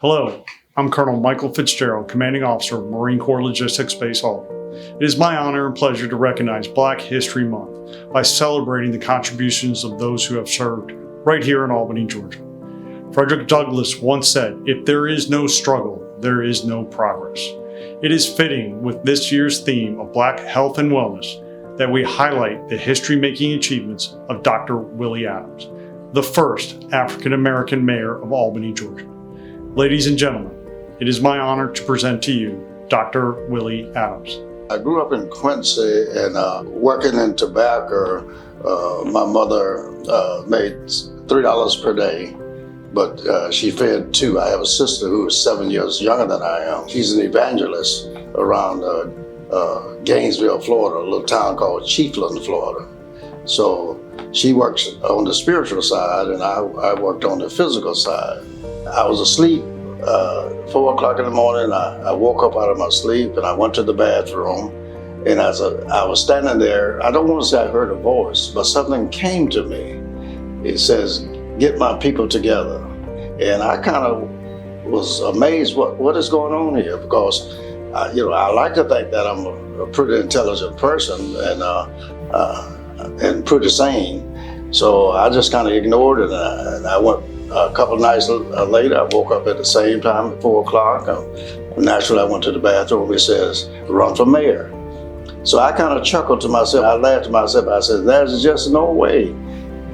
Hello, I'm Colonel Michael Fitzgerald, Commanding Officer of Marine Corps Logistics Base Albany. It is my honor and pleasure to recognize Black History Month by celebrating the contributions of those who have served right here in Albany, Georgia. Frederick Douglass once said, "If there is no struggle, there is no progress." It is fitting with this year's theme of Black health and wellness that we highlight the history-making achievements of Dr. Willie Adams, the first African-American Mayor of Albany, Georgia. Ladies and gentlemen, it is my honor to present to you Dr. Willie Adams. I grew up in Quincy and working in tobacco. My mother made $3 per day, but she fed two. I have a sister who is 7 years younger than I am. She's an evangelist around Gainesville, Florida, a little town called Chiefland, Florida. So she works on the spiritual side and I worked on the physical side. I was asleep 4 o'clock in the morning. I woke up out of my sleep and I went to the bathroom. And as I was standing there, I don't want to say I heard a voice, but something came to me. It says, "Get my people together." And I kind of was amazed what is going on here, because I like to think that I'm a pretty intelligent person and pretty sane. So I just kind of ignored it, and I went a couple of nights later. I woke up at the same time at 4 o'clock. Naturally, I went to the bathroom. It says, "Run for mayor." So I kind of chuckled to myself. I laughed to myself. I said, "There's just no way."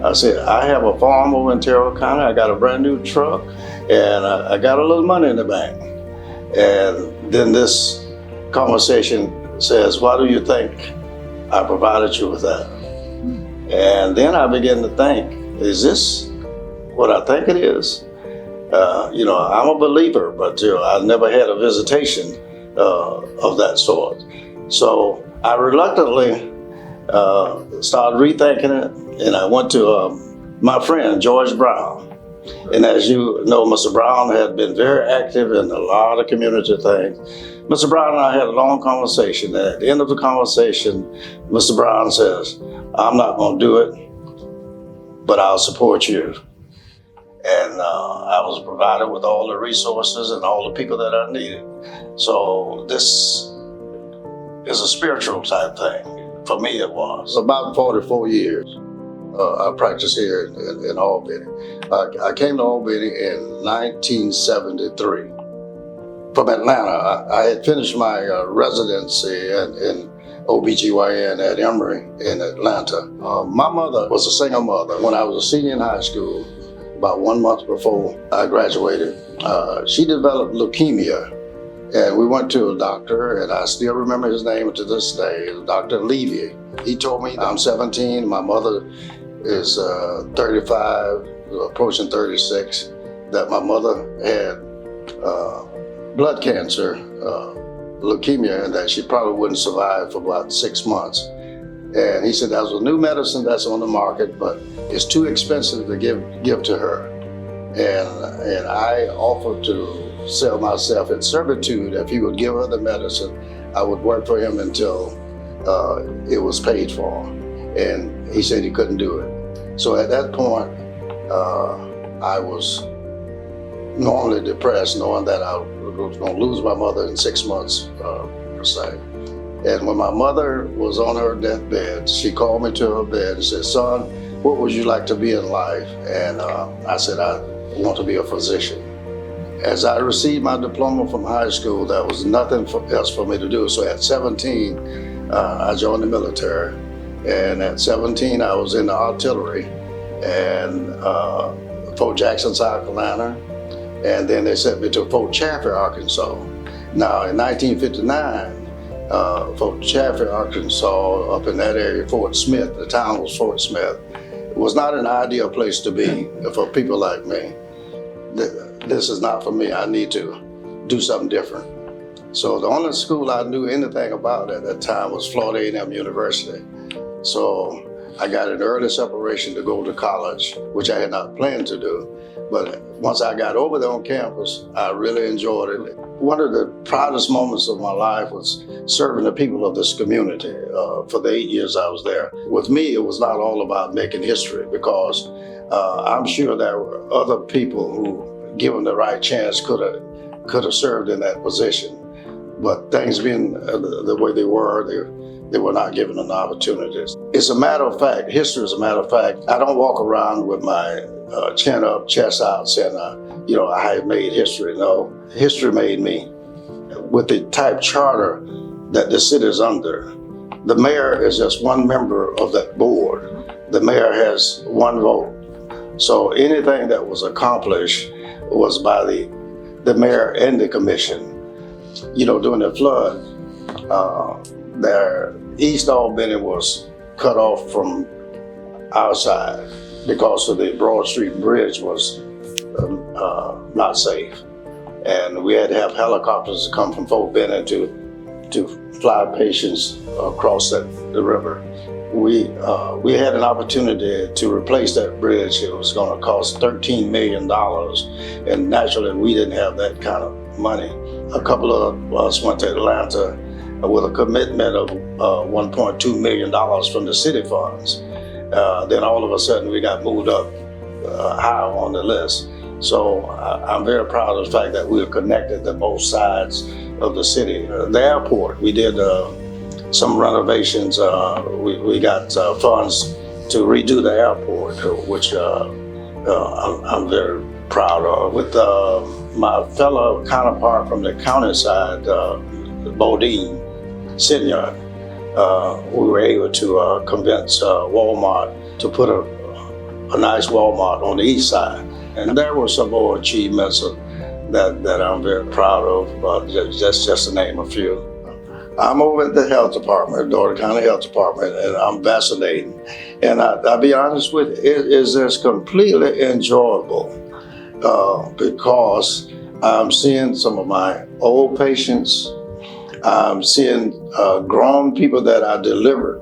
I said, "I have a farm over in Terrell County. I got a brand new truck, and I got a little money in the bank." And then this conversation says, "Why do you think I provided you with that?" And then I began to think, is this what I think it is? I'm a believer, but I never had a visitation of that sort. So I reluctantly started rethinking it, and I went to my friend, George Brown. And as you know, Mr. Brown had been very active in a lot of community things. Mr. Brown and I had a long conversation. And at the end of the conversation, Mr. Brown says, "I'm not going to do it, but I'll support you." And I was provided with all the resources and all the people that I needed. So this is a spiritual type thing. For me, it was. About 44 years I practiced here in Albany. I came to Albany in 1973 from Atlanta. I had finished my residency in OBGYN at Emory in Atlanta. My mother was a single mother. When I was a senior in high school, about 1 month before I graduated, she developed leukemia. And we went to a doctor, and I still remember his name to this day, Dr. Levy. He told me I'm 17, my mother is 35, approaching 36, that my mother had blood cancer, leukemia, and that she probably wouldn't survive for about 6 months. And he said, "There's a new medicine that's on the market, but it's too expensive to give to her." And I offered to sell myself in servitude. If he would give her the medicine, I would work for him until it was paid for. And he said he couldn't do it. So at that point, I was normally depressed, knowing that I was going to lose my mother in 6 months, per se. And when my mother was on her deathbed, she called me to her bed and said, "Son, what would you like to be in life?" And I said, "I want to be a physician." As I received my diploma from high school, there was nothing else for me to do. So at 17, I joined the military. And at 17, I was in the artillery and Fort Jackson, South Carolina. And then they sent me to Fort Chaffee, Arkansas. Now, in 1959, Fort Chaffee, Arkansas, up in that area, Fort Smith, the town was Fort Smith. It was not an ideal place to be for people like me. This is not for me. I need to do something different. So the only school I knew anything about at that time was Florida A&M University. So I got an early separation to go to college, which I had not planned to do. But once I got over there on campus, I really enjoyed it. One of the proudest moments of my life was serving the people of this community for the 8 years I was there. With me, it was not all about making history, because I'm sure there were other people who given the right chance, could have served in that position. But things being the way they were not given an opportunity. It's a matter of fact, history is a matter of fact. I don't walk around with my chin up, chest out, saying, I have made history. No, history made me. With the type charter that the city is under, the mayor is just one member of that board. The mayor has one vote. So anything that was accomplished was by the mayor and the commission. During the flood, East Albany was cut off from our side because of the Broad Street Bridge was not safe. And we had to have helicopters come from Fort Benning to fly patients across the river. We had an opportunity to replace that bridge. It was going to cost $13 million, and naturally we didn't have that kind of money. A couple of us went to Atlanta with a commitment of $1.2 million from the city funds. Then all of a sudden we got moved up higher on the list. So I'm very proud of the fact that we were connected to both sides of the city. The airport, we did some renovations. We got funds to redo the airport, which I'm very proud of. With my fellow counterpart from the county side, Bodine Senior, we were able to convince Walmart to put a nice Walmart on the east side. And there were some more achievements that I'm very proud of, just to name a few. I'm over at the health department, Dougherty County Health Department, and I'm vaccinating. And I'll be honest with you, it is just completely enjoyable because I'm seeing some of my old patients. I'm seeing grown people that I delivered.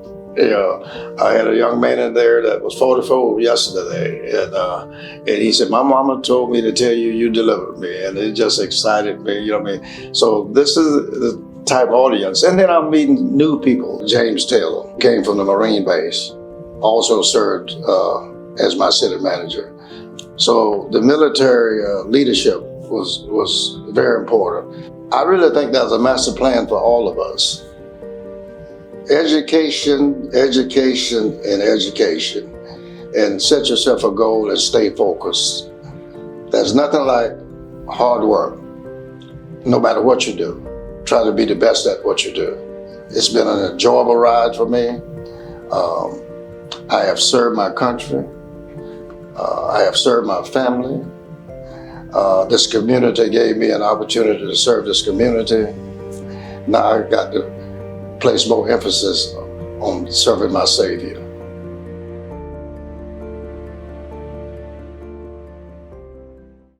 I had a young man in there that was 44 yesterday, and he said, "My mama told me to tell you you delivered me," and it just excited me. You know what I mean? So this is the type of audience. And then I'm meeting new people. James Taylor came from the Marine base, also served as my city manager. So the military leadership was very important. I really think that's a master plan for all of us. Education, education, and education. And set yourself a goal and stay focused. There's nothing like hard work, no matter what you do. Try to be the best at what you do. It's been an enjoyable ride for me. I have served my country. I have served my family. This community gave me an opportunity to serve this community. Now I've got to place more emphasis on serving my Savior.